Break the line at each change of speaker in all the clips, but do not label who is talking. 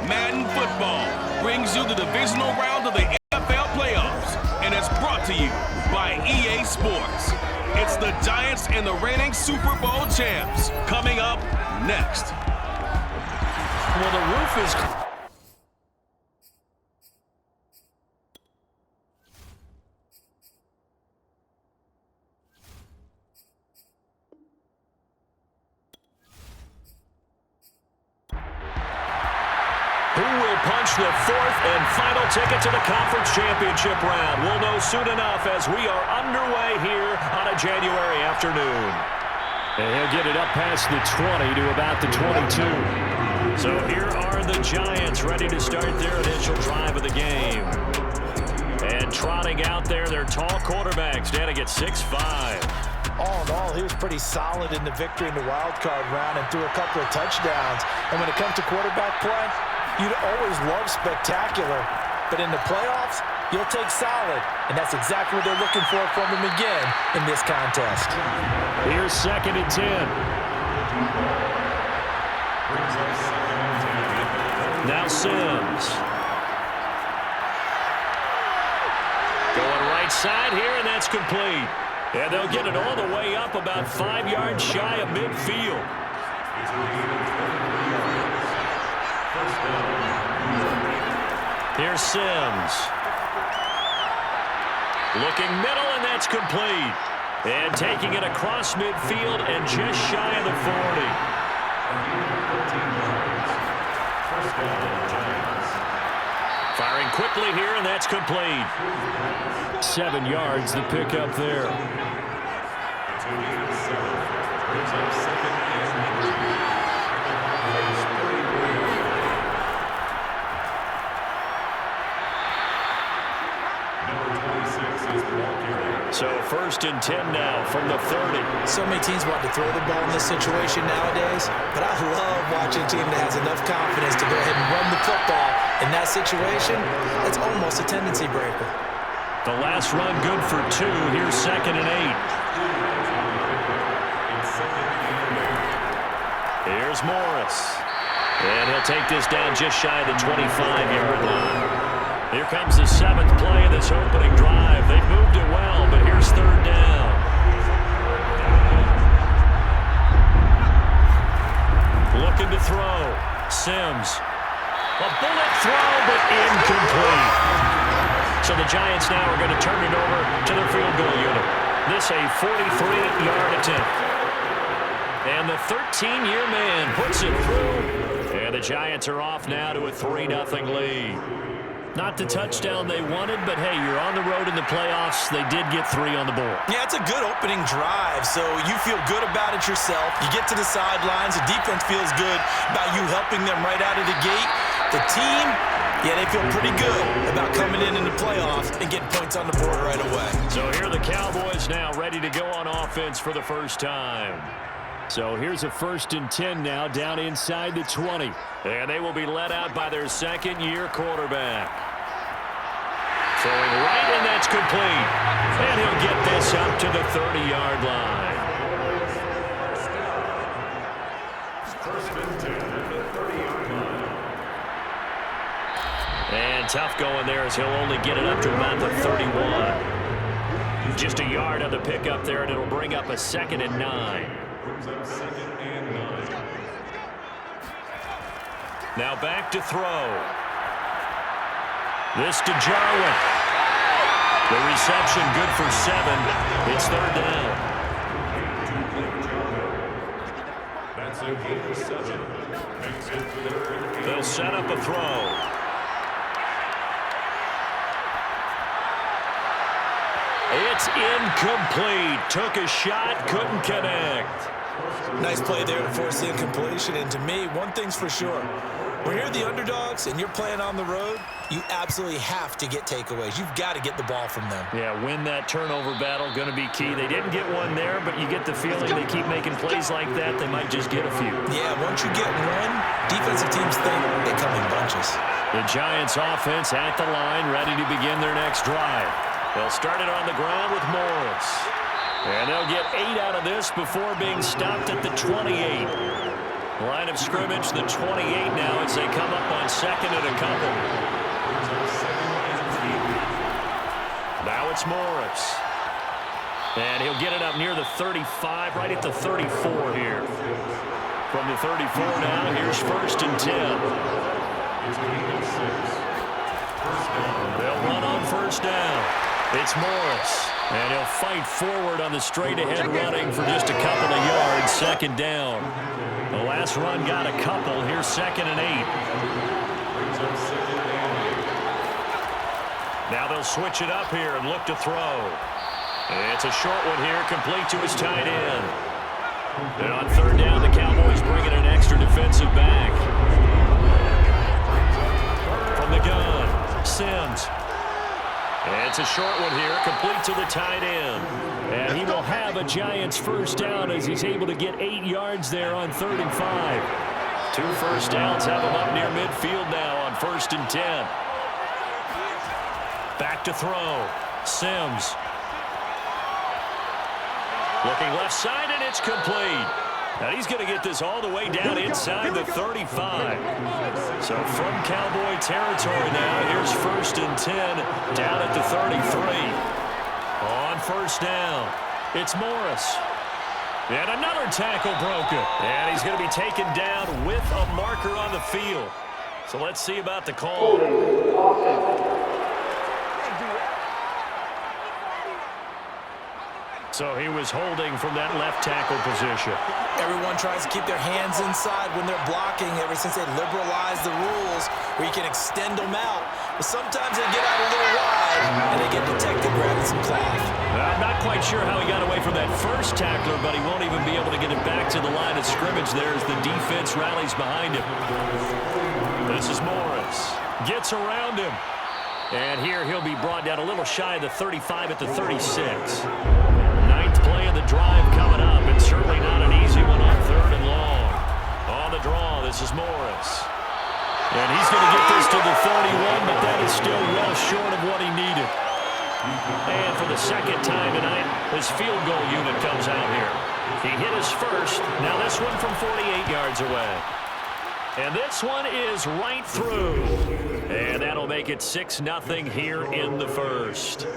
Madden Football brings you the divisional round of the NFL playoffs, and it's brought to you by EA Sports. It's the Giants and the reigning Super Bowl champs coming up next.
Well, the roof is... Who will punch the fourth and final ticket to the conference championship round? We'll know soon enough as we are underway here on a January afternoon. And he'll get it up past the 20 to about the 22. So here are the Giants ready to start their initial drive of the game. And trotting out there, their tall quarterback standing at 6'5".
All in all, he was pretty solid in the victory in the wild card round and threw a couple of touchdowns. And when it comes to quarterback play, you'd always love spectacular, but in the playoffs, you'll take solid, and that's exactly what they're looking for from him again in this contest.
Here's 2nd and 10. Now Sims. Going right side here, and that's complete. And they'll get it all the way up about 5 yards shy of midfield. Here's Sims. Looking middle, and that's complete. And taking it across midfield and just shy of the 40. Firing quickly here, and that's complete. 7 yards the pickup there. So 1st and 10 now from the 30.
So many teams want to throw the ball in this situation nowadays, but I love watching a team that has enough confidence to go ahead and run the football. In that situation, that's almost a tendency breaker.
The last run good for 2. Here's 2nd and 8. Here's Morris. And he'll take this down just shy of the 25-yard line. Here comes the 7th play of this opening drive. They moved it well, but here's 3rd down. Looking to throw. Sims. A bullet throw, but incomplete. So the Giants now are going to turn it over to their field goal unit. This a 43-yard attempt. And the 13-year man puts it through. And the Giants are off now to a 3-0 lead. Not the touchdown they wanted, but hey, you're on the road in the playoffs. They did get 3 on the board.
Yeah, it's a good opening drive, so you feel good about it yourself. You get to the sidelines. The defense feels good about you helping them right out of the gate. The team, yeah, they feel pretty good about coming in the playoffs and getting points on the board right away.
So here are the Cowboys now ready to go on offense for the first time. So here's a 1st and 10 now down inside the 20. And they will be led out by their 2nd-year quarterback. Throwing right, and that's complete. And he'll get this up to the 30-yard line. And tough going there as he'll only get it up to about the 31. Just a yard on the pickup there, and it'll bring up a 2nd and 9. Now back to throw. This to Jarwin. The reception good for 7. It's 3rd down. That's a gain of 7. They'll set up a throw. It's incomplete. Took a shot, couldn't connect.
Nice play there to force the incompletion. And to me, one thing's for sure. When you're the underdogs and you're playing on the road, you absolutely have to get takeaways. You've got to get the ball from them.
Yeah, win that turnover battle, going to be key. They didn't get one there, but you get the feeling they keep making plays like that, they might just get a few.
Yeah, once you get one, defensive teams think they come in bunches.
The Giants offense at the line, ready to begin their next drive. They'll start it on the ground with Morris. And they'll get 8 out of this before being stopped at the 28. Line of scrimmage, the 28 now as they come up on second and a couple. Now it's Morris. And he'll get it up near the 35, right at the 34 here. From the 34 now, here's 1st and 10. They'll run on 1st down. It's Morris. And he'll fight forward on the straight-ahead running for just a couple of yards. 2nd down. The last run got a couple. Here's 2nd and 8. Now they'll switch it up here and look to throw. It's a short one here, complete to his tight end. And on 3rd down, the Cowboys bring in an extra defensive back. From the gun, Sims. And it's a short one here, complete to the tight end. And he will have a Giants 1st down as he's able to get 8 yards there on 3rd and 5. 2 first downs have him up near midfield now on 1st and 10. Back to throw. Sims. Looking left side, and it's complete. And he's going to get this all the way down inside the 35. So from Cowboy territory now, here's 1st and 10 down at the 33. On 1st down, it's Morris. And another tackle broken. And he's going to be taken down with a marker on the field. So let's see about the call. So he was holding from that left tackle position.
Everyone tries to keep their hands inside when they're blocking ever since they liberalized the rules where you can extend them out. But sometimes they get out a little wide and they get detected grabbing some cloth.
I'm not quite sure how he got away from that first tackler, but he won't even be able to get it back to the line of scrimmage there as the defense rallies behind him. This is Morris. Gets around him. And here he'll be brought down a little shy of the 35 at the 36. Ninth play of the drive coming up, and certainly not an easy one on 3rd and long. On the draw, this is Morris. And he's going to get this to the 31, but that is still well short of what he needed. And for the 2nd time tonight, his field goal unit comes out here. He hit his first. Now this one from 48 yards away. And this one is right through. And that'll make it 6-0 here in the 1st.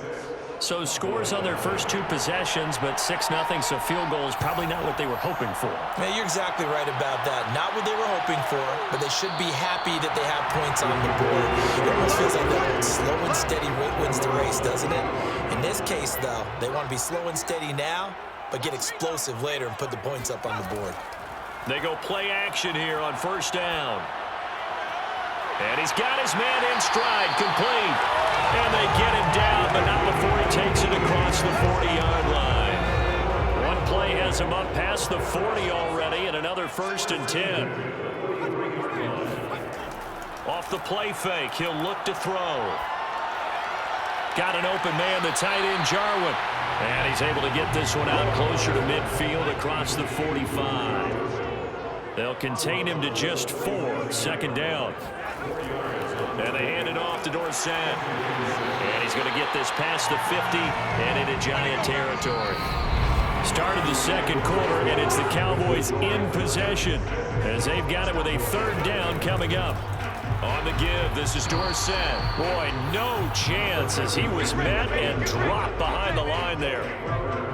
So scores on their first 2 possessions, but 6-0, so field goal is probably not what they were hoping for.
Man, you're exactly right about that. Not what they were hoping for, but they should be happy that they have points on the board. It almost feels like that slow and steady wins the race, doesn't it? In this case, though, they want to be slow and steady now, but get explosive later and put the points up on the board.
They go play action here on 1st down. And he's got his man in stride, complete. And they get him down, but not before he takes it across the 40-yard line. One play has him up past the 40 already, and another 1st and 10. Off the play fake, he'll look to throw. Got an open man, the tight end, Jarwin. And he's able to get this one out closer to midfield across the 45. They'll contain him to just 4, 2nd down. And they hand it off to Dorsett. And he's going to get this past the 50 and into Giant territory. Start of the 2nd quarter, and it's the Cowboys in possession as they've got it with a 3rd down coming up. On the give, this is Dorsett. Boy, no chance as he was met and dropped behind the line there.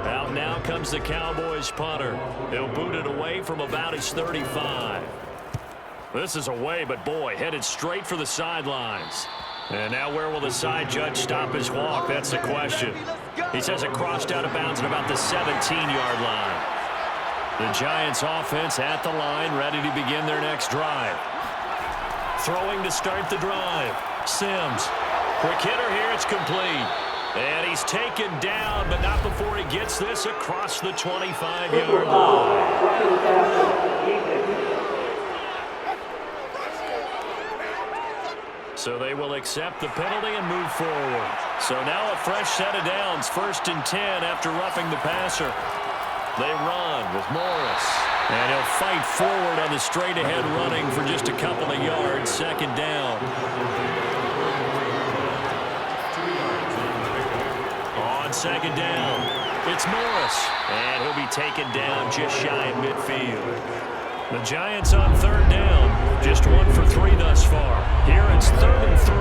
Out now comes the Cowboys punter. He'll boot it away from about his 35. This is away, but boy, headed straight for the sidelines. And now where will the side judge stop his walk? That's the question. He says it crossed out of bounds at about the 17-yard line. The Giants offense at the line, ready to begin their next drive. Throwing to start the drive. Sims. Quick hitter here, it's complete. And he's taken down, but not before he gets this across the 25-yard line. So they will accept the penalty and move forward. So now a fresh set of downs, 1st and 10 after roughing the passer. They run with Morris. And he'll fight forward on the straight-ahead running for just a couple of yards, 2nd down. On 2nd down, it's Morris. And he'll be taken down just shy of midfield. The Giants on third down. Just 1 for 3 thus far. Here it's 3rd and 3.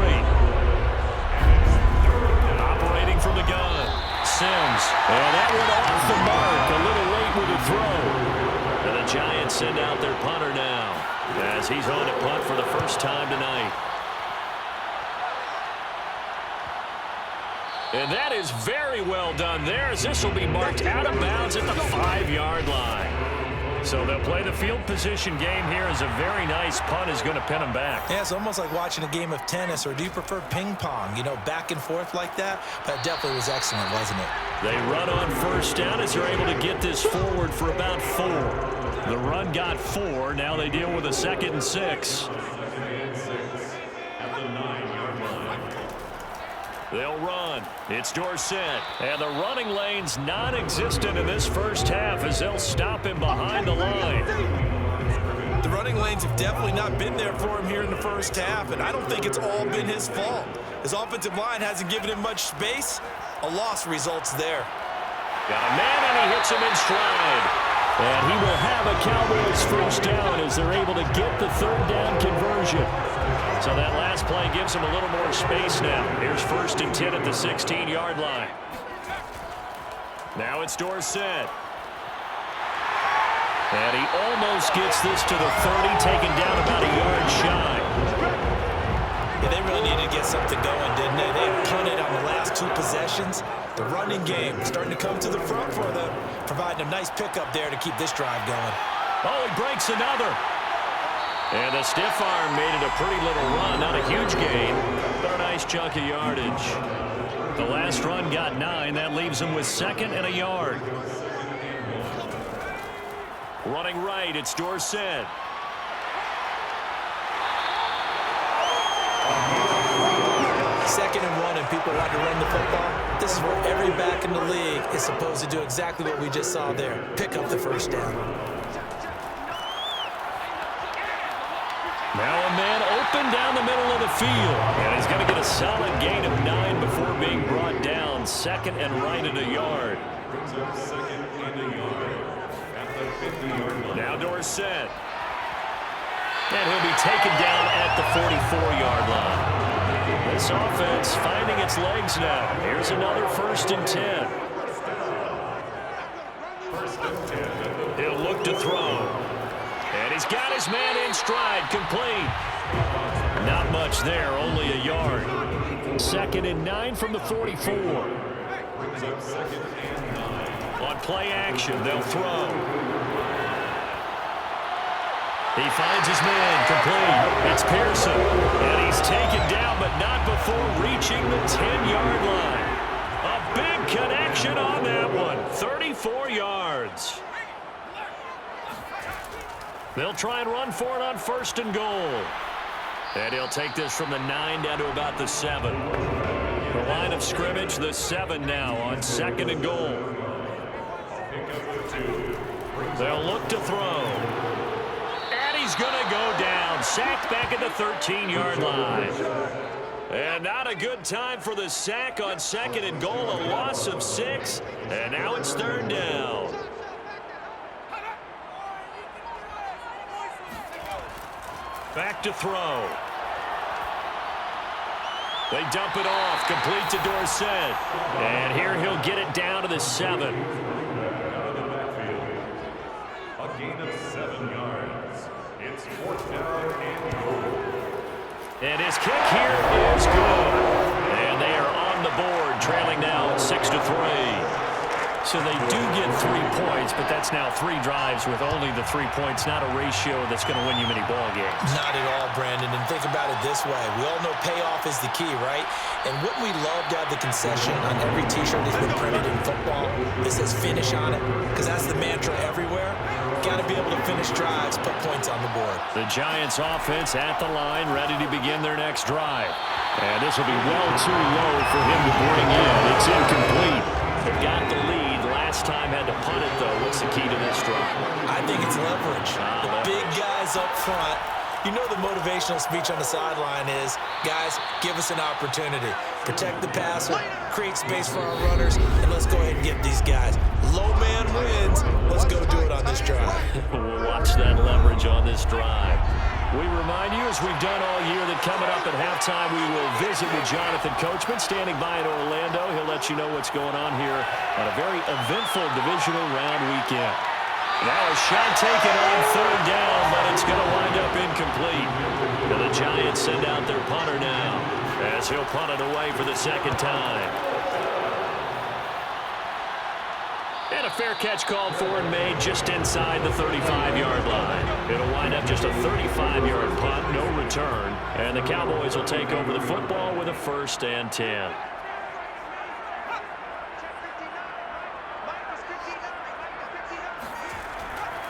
Operating from the gun. Sims. And that went off the mark. A little late with the throw. And the Giants send out their punter now as he's on a punt for the first time tonight. And that is very well done there, as this will be marked out of bounds at the 5-yard line. So they'll play the field position game here as a very nice punt is going to pin them back.
Yeah, it's almost like watching a game of tennis, or do you prefer ping pong? You know, back and forth like that? That definitely was excellent, wasn't it?
They run on first down as they're able to get this forward for about 4. The run got 4. Now they deal with a 2nd and 6. They'll run. It's Dorsett. And the running lane's non-existent in this first half as they'll stop him behind the line.
The running lanes have definitely not been there for him here in the first half, and I don't think it's all been his fault. His offensive line hasn't given him much space. A loss results there.
Got a man, and he hits him in stride. And he will have a Cowboys first down as they're able to get the 3rd down conversion. So that last play gives him a little more space now. Here's 1st and 10 at the 16-yard line. Now it's Dorsett. And he almost gets this to the 30, taken down about a yard shy.
Yeah, they really needed to get something going, didn't they? They had punted on the last 2 possessions. The running game starting to come to the front for them, providing a nice pickup there to keep this drive going.
Oh, he breaks another. And the stiff arm made it a pretty little run. Not a huge gain, but a nice chunk of yardage. The last run got 9. That leaves him with 2nd and a yard. Running right, it's Dorsett.
Second and 1, and people want to run the football. This is where every back in the league is supposed to do exactly what we just saw there. Pick up the first down.
Now a man open down the middle of the field. And he's going to get a solid gain of 9 before being brought down. 2nd and right at a yard. Now Dorsett. And he'll be taken down at the 44-yard line. This offense finding its legs now. Here's another 1st and 10. He'll look to throw. And he's got his man in stride, complete. Not much there, only a yard. 2nd and 9 from the 44. On play action, they'll throw. He finds his man, complete. It's Pearson. And he's taken down, but not before reaching the 10-yard line. A big connection on that one. 34 yards. They'll try and run for it on 1st and goal. And he'll take this from the 9 down to about the 7. The line of scrimmage, the 7 now on 2nd and goal. They'll look to throw. And he's going to go down. Sacked back at the 13-yard line. And not a good time for the sack on 2nd and goal. A loss of 6. And now it's 3rd down. Back to throw. They dump it off, complete to Dorsett. And here he'll get it down to the 7.
A gain of 7 yards. It's 4th down and goal.
And his kick here is good. And they are on the board, trailing now 6-3. So they do get 3 points, but that's now 3 drives with only the 3 points, not a ratio that's going to win you many ball games.
Not at all, Brandon. And think about it this way. We all know payoff is the key, right? And wouldn't we love to have the concession on every T-shirt that's been printed in football that says finish on it? Because that's the mantra everywhere. Got to be able to finish drives, put points on the board.
The Giants offense at the line, ready to begin their next drive. And this will be well too low for him to bring in. It's incomplete. They've got the lead. Last time had to punt it, though. What's the key to this drive?
I think it's leverage. The big guys up front You know the motivational speech on the sideline is, guys, give us an opportunity. Protect the passer, create space for our runners, and let's go ahead and get these guys. Low man wins. Let's go do it on this drive.
We'll watch that leverage on this drive. We remind you, as we've done all year, that coming up at halftime, we will visit with Jonathan Coachman standing by in Orlando. He'll let you know what's going on here on a very eventful divisional round weekend. Now a shot taken on third down, but it's going to wind up incomplete. And the Giants send out their punter now, as he'll punt it away for the second time. And a fair catch called for and made just inside the 35-yard line. It'll wind up just a 35-yard punt, no return. And the Cowboys will take over the football with a 1st and 10.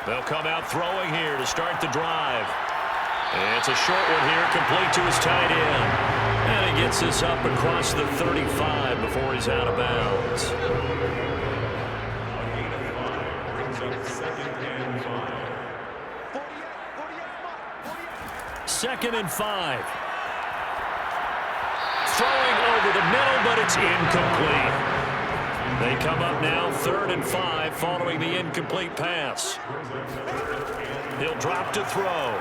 They'll come out throwing here to start the drive. And it's a short one here, complete to his tight end. And he gets this up across the 35 before he's out of bounds. Second and 5. Throwing over the middle, but it's incomplete. They come up now 3rd and 5 following the incomplete pass. He'll drop to throw.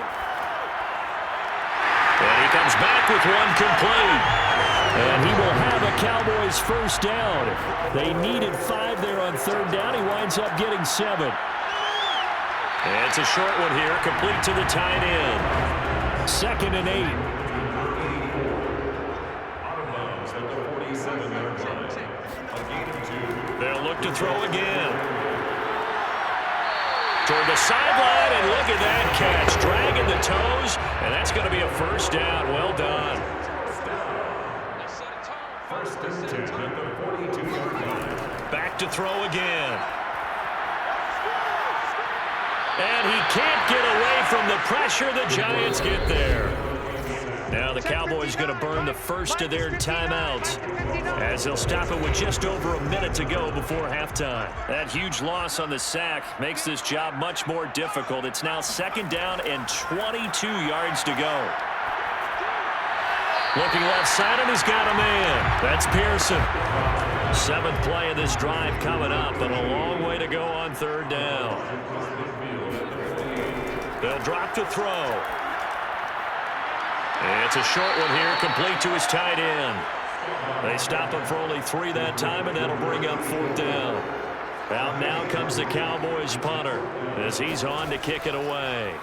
And he comes back with one complete. And he will have a Cowboys 1st down. They needed 5 there on 3rd down. He winds up getting 7. And it's a short one here, complete to the tight end. 2nd and 8. They'll look to throw again. Toward the sideline, and look at that catch. Dragging the toes, and that's going to be a 1st down. Well done.
1st and 10 at the 42-yard line.
Back to throw again. And he can't get away from the pressure. The Giants get there. Now the Cowboys going to burn the first of their timeouts, as they'll stop it with just over a minute to go before halftime. That huge loss on the sack makes this job much more difficult. It's now 2nd down and 22 yards to go. Looking left side, and he's got a man. That's Pearson. 7th play of this drive coming up, and a long way to go on 3rd down. They'll drop to throw. It's a short one here, complete to his tight end. They stop him for only 3 that time, and that'll bring up 4th down. Out now comes the Cowboys punter, as he's on to kick it away.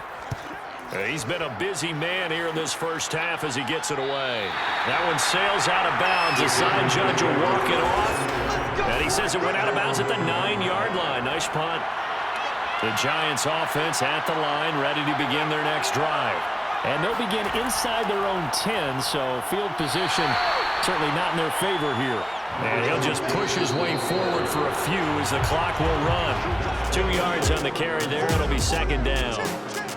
He's been a busy man here in this first half as he gets it away. That one sails out of bounds. The side judge will walk it off. And he says it went out of bounds at the 9-yard line. Nice punt. The Giants offense at the line, ready to begin their next drive. And they'll begin inside their own 10, so field position certainly not in their favor here. And he'll just push his way forward for a few as the clock will run. 2 yards on the carry there. It'll be 2nd down.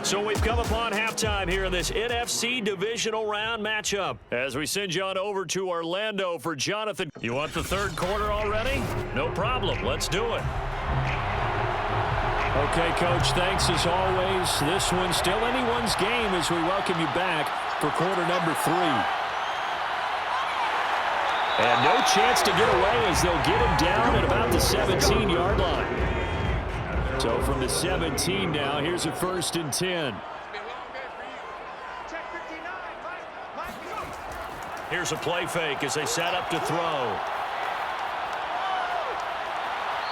So we've come upon halftime here in this NFC Divisional Round matchup. As we send you on over to Orlando for Jonathan. You want the 3rd quarter already? No problem. Let's do it. Okay, Coach, thanks as always. This one's still anyone's game as we welcome you back for quarter number 3. And no chance to get away as they'll get him down at about the 17-yard line. So from the 17 now, here's a 1st and 10. Here's a play fake as they set up to throw.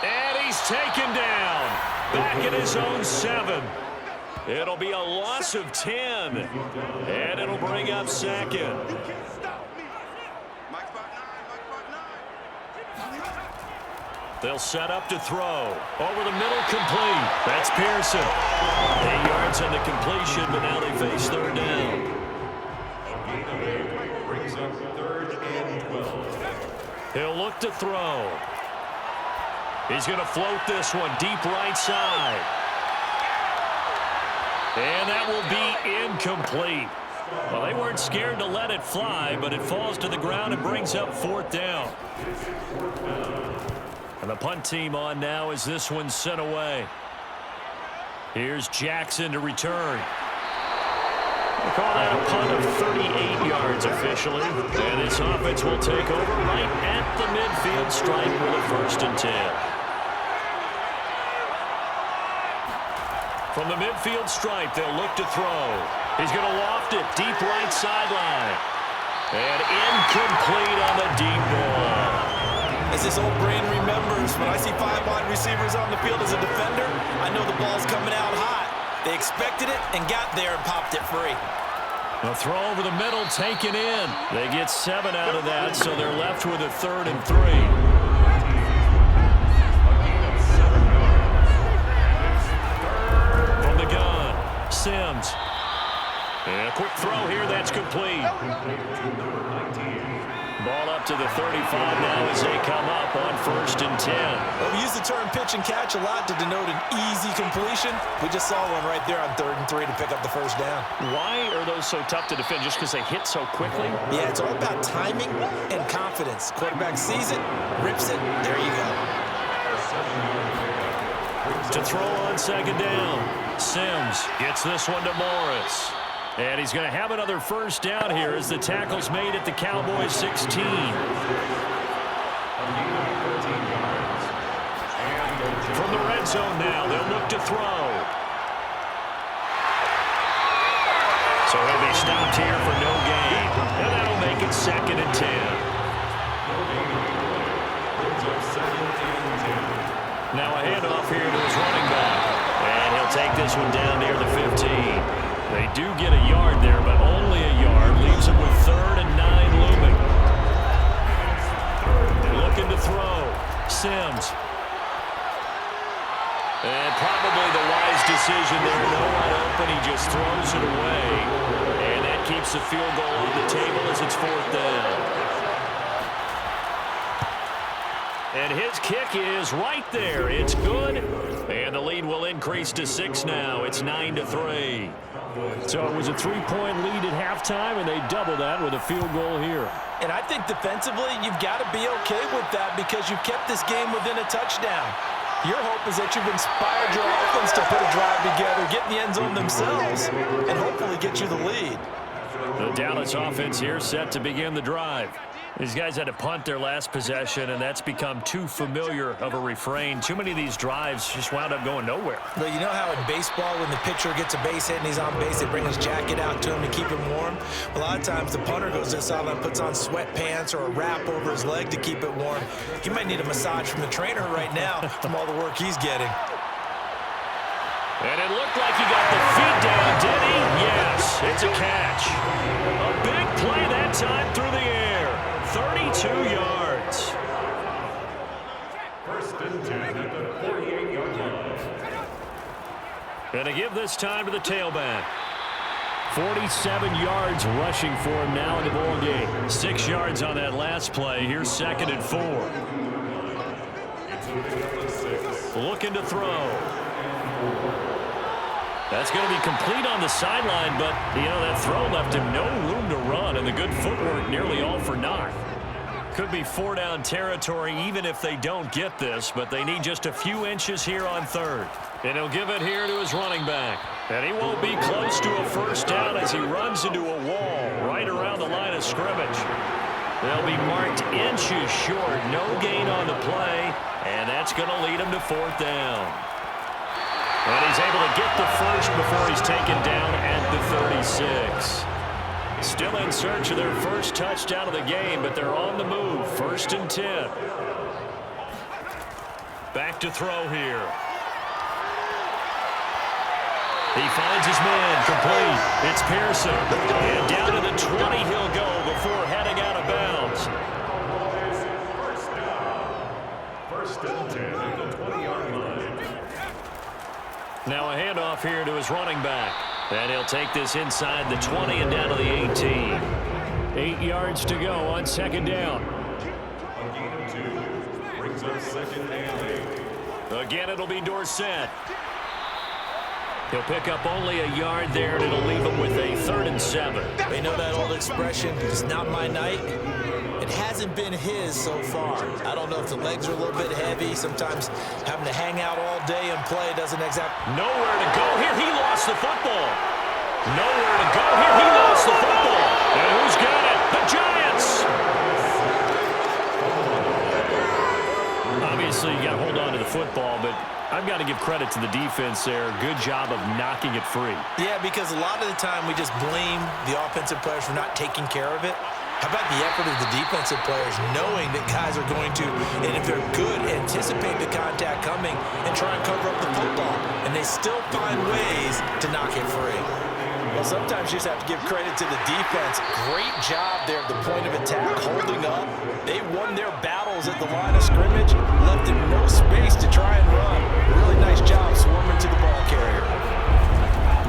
And he's taken down. Back in his own 7. It'll be a loss of 10. And it'll bring up 2nd. They'll set up to throw. Over the middle, complete. That's Pearson. 8 yards on the completion, but now they face 3rd down.
Brings up 3rd and 12.
He'll look to throw. He's going to float this one deep right side. And that will be incomplete. Well, they weren't scared to let it fly, but it falls to the ground and brings up 4th down. And the punt team on now as this one's sent away. Here's Jackson to return. We'll call that a punt of 38 yards officially. And this offense will take over right at the midfield stripe with a 1st and 10. From the midfield stripe, they'll look to throw. He's going to loft it deep right sideline. And incomplete on the deep ball.
As this old brain remembers, when I see 5 wide receivers on the field as a defender, I know the ball's coming out hot. They expected it and got there and popped it free.
A throw over the middle taken in. They get 7 out of that, so they're left with a 3rd and 3. From the gun, Sims. And a quick throw here, that's complete. Ball up to the 35 now as they come up on 1st and 10.
Well, we use the term pitch and catch a lot to denote an easy completion. We just saw one right there on 3rd and 3 to pick up the 1st down.
Why are those so tough to defend? Just because they hit so quickly?
Yeah, it's all about timing and confidence. Quarterback sees it, rips it, there you go.
To throw on 2nd down. Sims gets this one to Morris. And he's going to have another 1st down here as the tackle's made at the Cowboys 16. From the red zone now, they'll look to throw. So he'll be stopped here for no gain. And that'll make it 2nd and 10. Now a handoff here to his running back. And he'll take this one down near the 15. They do get a yard there, but only a yard. Leaves them with 3rd and 9 looming. Looking to throw. Sims. And probably the wise decision there. No one open. He just throws it away. And that keeps the field goal on the table as it's 4th down. And his kick is right there. It's good. And the lead will increase to 6 now. It's 9-3. So it was a 3-point lead at halftime, and they double that with a field goal here.
And I think defensively, you've got to be okay with that because you've kept this game within a touchdown. Your hope is that you've inspired your offense to put a drive together, get in the end zone themselves, and hopefully get you the lead.
The Dallas offense here set to begin the drive. These guys had to punt their last possession, and that's become too familiar of a refrain. Too many of these drives just wound up going nowhere.
But you know how in baseball, when the pitcher gets a base hit and he's on base, they bring his jacket out to him to keep him warm? A lot of times the punter goes inside and puts on sweatpants or a wrap over his leg to keep it warm. He might need a massage from the trainer right now from all the work he's getting.
And it looked like he got the feet down, did he? Yes, it's a catch. A big play that time through the air. 32 yards.
1st and 10 at the 48-yard line.
And to give this time to the tailback. 47 yards rushing for him now in the ball game. 6 yards on that last play. Here's 2nd and 4. Looking to throw. That's going to be complete on the sideline, but, that throw left him no room to run, and the good footwork nearly all for naught. Could be 4-down territory even if they don't get this, but they need just a few inches here on 3rd. And he'll give it here to his running back. And he won't be close to a 1st down as he runs into a wall right around the line of scrimmage. They'll be marked inches short, no gain on the play, and that's going to lead him to 4th down. And he's able to get the 1st before he's taken down at the 36. Still in search of their 1st touchdown of the game, but they're on the move. 1st and 10. Back to throw here. He finds his man complete. It's Pearson. And down to the 20 he'll go before heading out of bounds.
1st and 10 at the 20-yard line.
Now a handoff here to his running back. And he'll take this inside the 20 and down to the 18. 8 yards to go on 2nd down.
A gain of 2 brings up 2nd and 8.
Again, it'll be Dorsett. He'll pick up only a yard there, and it'll leave him with a 3rd and 7.
You know that old expression, it's not my night? It hasn't been his so far. I don't know if the legs are a little bit heavy. Sometimes having to hang out all day and play doesn't exactly...
Nowhere to go here. He lost the football. Nowhere to go here. He lost the football. And who's got it? The Giants. Obviously, you got to hold on to the football, but I've got to give credit to the defense there. Good job of knocking it free.
Yeah, because a lot of the time we just blame the offensive players for not taking care of it. How about the effort of the defensive players knowing that guys are going to, and if they're good, anticipate the contact coming and try and cover up the football. And they still find ways to knock it free. Well, sometimes you just have to give credit to the defense. Great job there at the point of attack, holding up. They won their battles at the line of scrimmage, left them no space to try and run. Really nice job swarming to the ball carrier.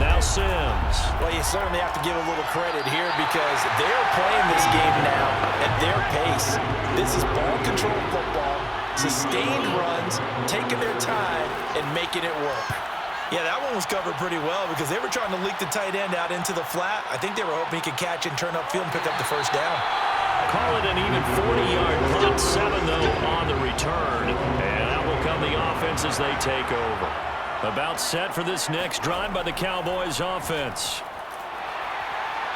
Now Sims.
Well, you certainly have to give a little credit here because they're playing this game now at their pace. This is ball control football, sustained runs, taking their time, and making it work. Yeah, that one was covered pretty well because they were trying to leak the tight end out into the flat. I think they were hoping he could catch and turn upfield and pick up the first down.
Call it an even 40-yard punt. 7, though, on the return. And that will come the offense as they take over. About set for this next drive by the Cowboys offense.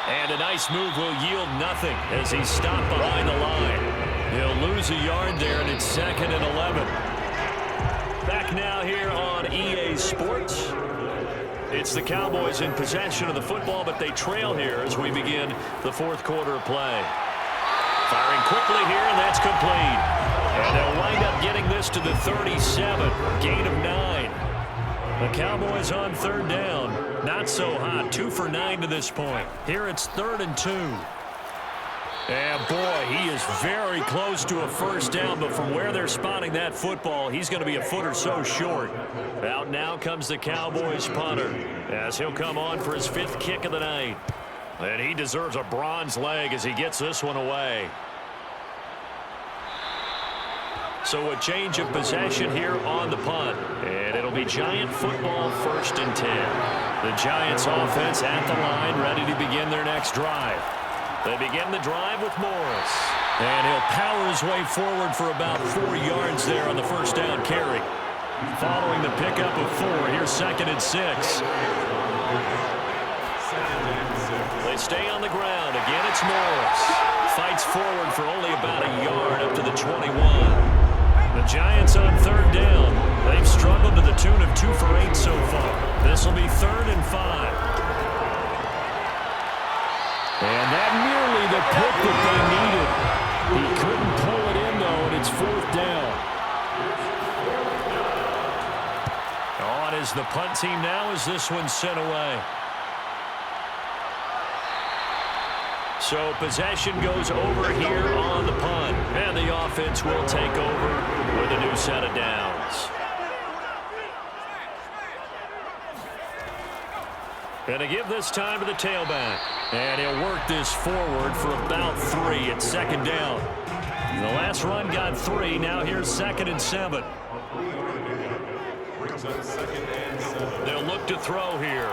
And a nice move will yield nothing as he's stopped behind the line. He'll lose a yard there, and it's 2nd and 11. Back now here on EA Sports. It's the Cowboys in possession of the football, but they trail here as we begin the 4th quarter of play. Firing quickly here, and that's complete. And they'll wind up getting this to the 37. Gain of 9. The Cowboys on 3rd down. Not so hot. 2 for 9 to this point. Here it's 3rd and 2. And boy, he is very close to a first down, but from where they're spotting that football, he's going to be a foot or so short. Out now comes the Cowboys punter as he'll come on for his 5th kick of the night. And he deserves a bronze leg as he gets this one away. So a change of possession here on the punt. And it'll be Giant football, 1st and 10. The Giants offense at the line, ready to begin their next drive. They begin the drive with Morris. And he'll power his way forward for about 4 yards there on the first down carry. Following the pickup of 4, here's 2nd and 6. They stay on the ground. Again, it's Morris. Fights forward for only about a yard up to the 21. The Giants on 3rd down. They've struggled to the tune of 2 for 8 so far. This will be 3rd and 5. And that nearly the pick that they needed. He couldn't pull it in, though, and it's 4th down. On is the punt team now as this one's sent away. So possession goes over here on the punt. And the offense will take over with a new set of downs. And to give this time to the tailback. And he'll work this forward for about 3 at 2nd down. The last run got 3. Now here's 2nd and 7. They'll look to throw here.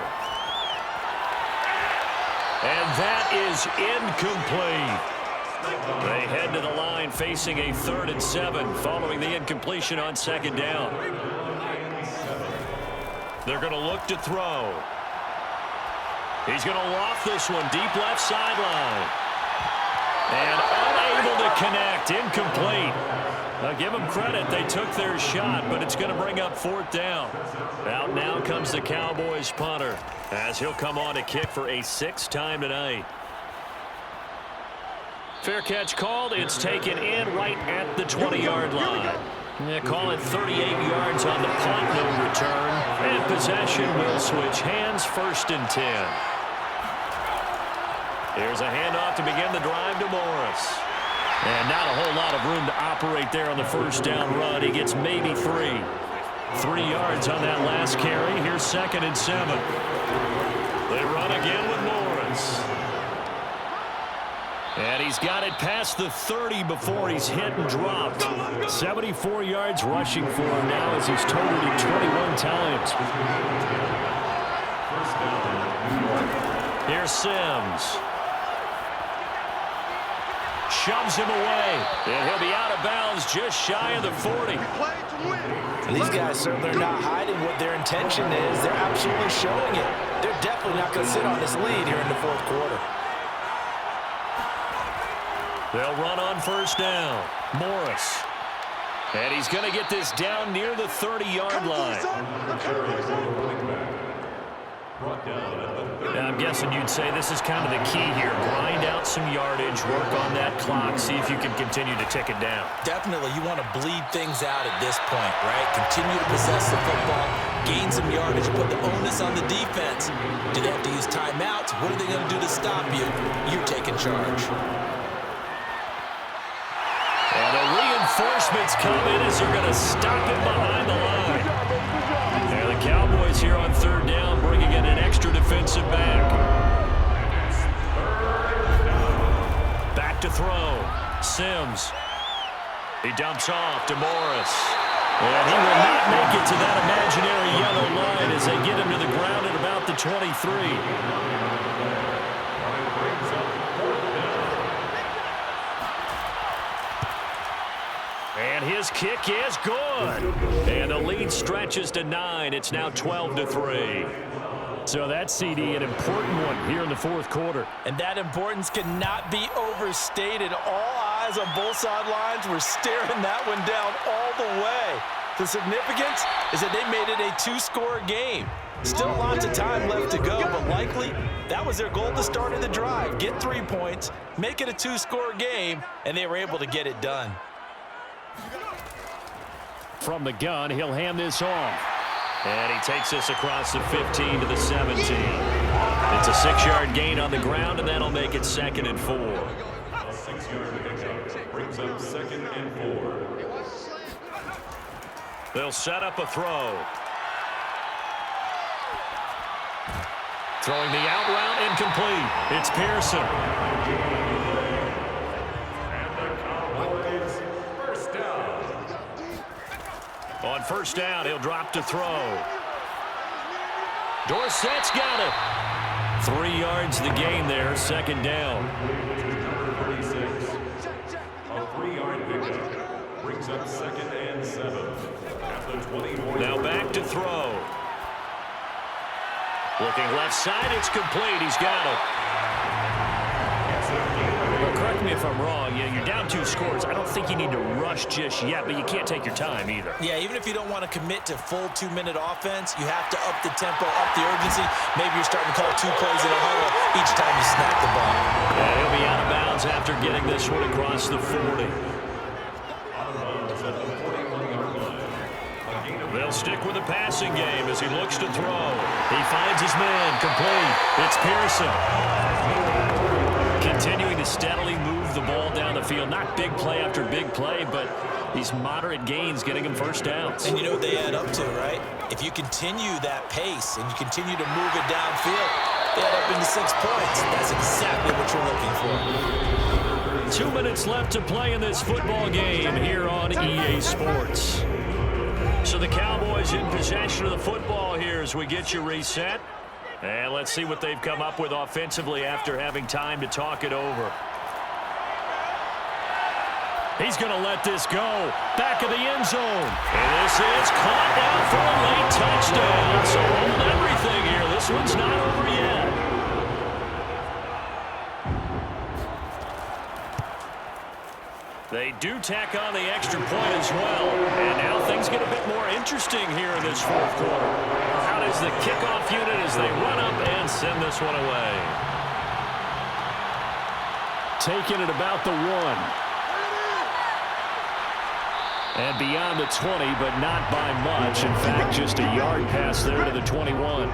And that is incomplete. They head to the line facing a 3rd and 7 following the incompletion on 2nd down. They're going to look to throw. He's going to loft this one deep left sideline. And unable to connect. Incomplete. Now give them credit. They took their shot, but it's going to bring up 4th down. Out now comes the Cowboys punter as he'll come on to kick for a 6th time tonight. Fair catch called. It's taken in right at the 20-yard line. Yeah, call it 38 yards on the punt, no return. And possession will switch hands, 1st and 10. Here's a handoff to begin the drive to Morris. And not a whole lot of room to operate there on the first down run. He gets maybe 3. 3 yards on that last carry. Here's 2nd and 7. They run again with Morris. And he's got it past the 30 before he's hit and dropped. 74 yards rushing for him now as he's totaled it 21 times. Here's Sims. shoves him away. And he'll be out of bounds just shy of the 40.
And these guys certainly are not hiding what their intention is. They're absolutely showing it. They're definitely not going to sit on this lead here in the fourth quarter.
They'll run on first down. Morris. And he's going to get this down near the 30-yard line. Now, I'm guessing you'd say this is kind of the key here. Grind out some yardage, work on that clock, see if you can continue to tick it down.
Definitely, you want to bleed things out at this point, right? Continue to possess the football, gain some yardage, put the onus on the defense. Do they have to use timeouts? What are they going to do to stop you? You're taking charge.
And the reinforcements come in as they're going to stop him behind the line. And the Cowboys here on third down, bringing in an extra defensive back. Back to throw. Sims. He dumps off to Morris. And he will not make it to that imaginary yellow line as they get him to the ground at about the 23. And his kick is good. And the lead stretches to 9. It's now 12-3. So that CD, an important one here in the fourth quarter.
And that importance cannot be overstated. All eyes on both sidelines were staring that one down all the way. The significance is that they made it a two-score game. Still lots of time left to go, but likely that was their goal at the start of the drive. Get 3 points, make it a two-score game, and they were able to get it done.
From the gun, he'll hand this off. And he takes this across the 15 to the 17. It's a 6-yard gain on the ground, and that'll make it 2nd and 4.
A 6-yard pickup brings up 2nd and 4.
They'll set up a throw. Throwing the out route incomplete. It's Pearson.
And the Cowboys first down.
On first down, he'll drop to throw. Dorsett's got it. 3 yards the gain there, 2nd down.
Number 36. A 3-yard pickup brings up 2nd and 7. At the 24.
Now back to throw. Looking left side, it's complete. He's got it. Well, correct me if I'm wrong. You're down 2 scores. I don't think you need to rush just yet, but you can't take your time either.
Yeah, even if you don't want to commit to full 2-minute offense, you have to up the tempo, up the urgency. Maybe you're starting to call 2 plays in a huddle each time you snap the ball.
And he'll be out of bounds after getting this one across the 40. They'll stick with the passing game as he looks to throw. He finds his man, complete. It's Pearson. Continuing to steadily move the ball down the field. Not big play after big play, but these moderate gains getting him first downs.
And you know what they add up to, right? If you continue that pace and you continue to move it downfield, they add up into 6 points. That's exactly what you're looking for.
2 minutes left to play in this football game here on EA Sports. So the Cowboys in possession of the football here as we get you reset. And let's see what they've come up with offensively after having time to talk it over. He's going to let this go. Back of the end zone. And this is caught down for a late touchdown. So hold everything here. This one's not over yet. They do tack on the extra point as well. And now things get a bit more interesting here in this fourth quarter. How does the kickoff unit as they run up and send this one away? Taking it about the 1. And beyond the 20, but not by much. In fact, just a yard pass there to the 21.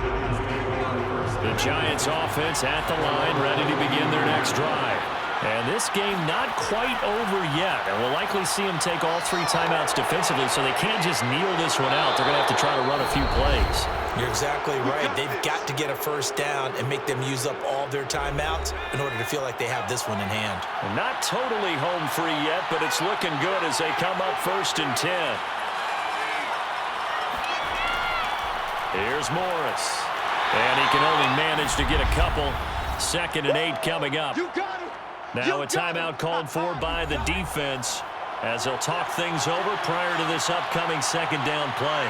The Giants offense at the line, ready to begin their next drive. And this game not quite over yet. And we'll likely see them take all 3 timeouts defensively, so they can't just kneel this one out. They're going to have to try to run a few plays.
You're exactly right. They've got to get a first down and make them use up all their timeouts in order to feel like they have this one in hand.
Well, not totally home free yet, but it's looking good as they come up 1st and 10. Here's Morris. And he can only manage to get a couple. 2nd and 8 coming up.
You got it.
Now a timeout called for by the defense as they'll talk things over prior to this upcoming second down play.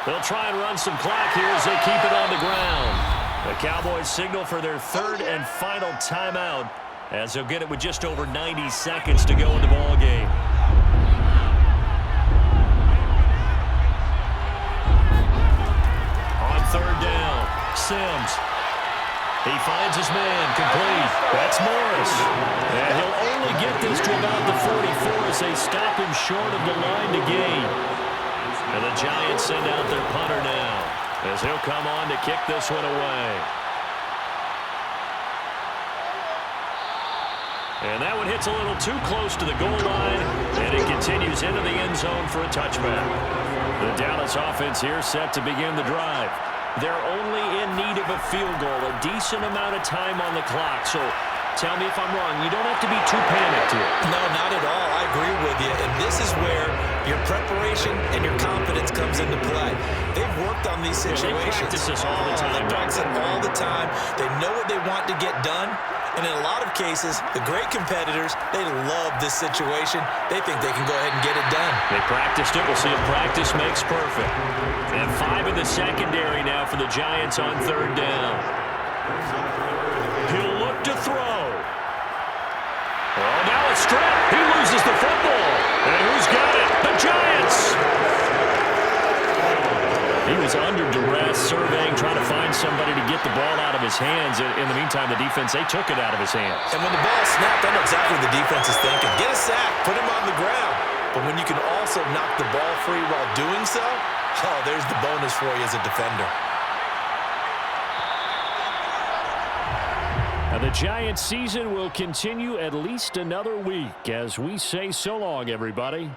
They'll try and run some clock here as they keep it on the ground. The Cowboys signal for their third and final timeout as they'll get it with just over 90 seconds to go in the ball game. On third down, Sims. He finds his man, complete. That's Morris. And he'll only get this to about the 44 as they stop him short of the line to gain. And the Giants send out their punter now as he'll come on to kick this one away. And that one hits a little too close to the goal line, and it continues into the end zone for a touchback. The Dallas offense here set to begin the drive. They're only in need of a field goal, a decent amount of time on the clock. So tell me if I'm wrong. You don't have to be too panicked here.
No, not at all. I agree with you. And this is where your preparation and your confidence comes into play. They've worked on these situations.
They practice this all the time.
They practice it all the time. They know what they want to get done. And in a lot of cases, the great competitors, they love this situation. They think they can go ahead and get it done.
They practiced it. We'll see if practice makes perfect. And 5 in the secondary now for the Giants on third down. He'll look to throw. Oh, now it's stripped. He loses the football. And who's got it? The Giants. He was under duress, surveying, trying to find somebody to get the ball out of his hands. In the meantime, the defense, they took it out of his hands.
And when the ball snapped, I know exactly what the defense is thinking. Get a sack, put him on the ground. But when you can also knock the ball free while doing so, oh, there's the bonus for you as a defender.
Now the Giants season will continue at least another week as we say so long, everybody.